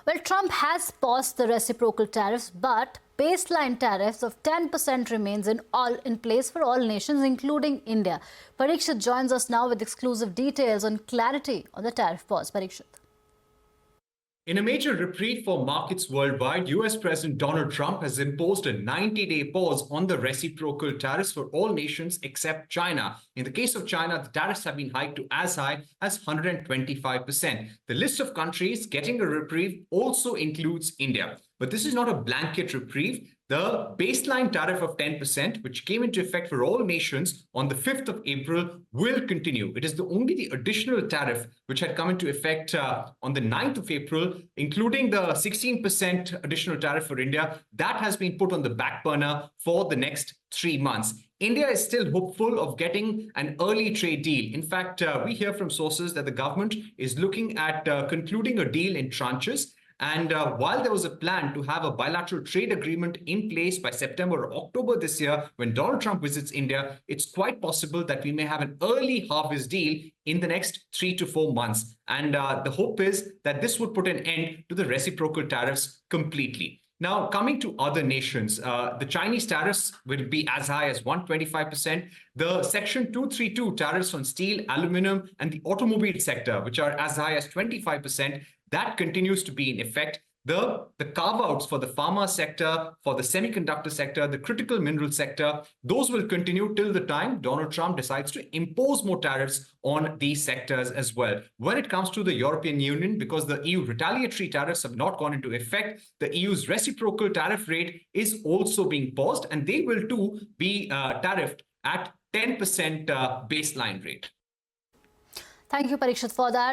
Well, Trump has paused the reciprocal tariffs, but baseline tariffs of 10% remains in place for all nations, including India. Parikshit joins us now with exclusive details on clarity on the tariff pause. Parikshit. In a major reprieve for markets worldwide, US President Donald Trump has imposed a 90-day pause on the reciprocal tariffs for all nations except China. In the case of China, the tariffs have been hiked to as high as 125%. The list of countries getting a reprieve also includes India. But this is not a blanket reprieve. The baseline tariff of 10%, which came into effect for all nations on the 5th of April, will continue. It is only the additional tariff which had come into effect on the 9th of April, including the 16% additional tariff for India, that has been put on the back burner for the next 3 months. India is still hopeful of getting an early trade deal. In fact, we hear from sources that the government is looking at concluding a deal in tranches. And while there was a plan to have a bilateral trade agreement in place by September or October this year, when Donald Trump visits India, it's quite possible that we may have an early harvest deal in the next 3 to 4 months. And the hope is that this would put an end to the reciprocal tariffs completely. Now, coming to other nations, the Chinese tariffs will be as high as 125%. The Section 232 tariffs on steel, aluminium, and the automobile sector, which are as high as 25%, that continues to be in effect. The carve-outs for the pharma sector, for the semiconductor sector, the critical mineral sector, those will continue till the time Donald Trump decides to impose more tariffs on these sectors as well. When it comes to the European Union, because the EU retaliatory tariffs have not gone into effect, the EU's reciprocal tariff rate is also being paused, and they will too be tariffed at 10% baseline rate. Thank you, Parikshit, for that.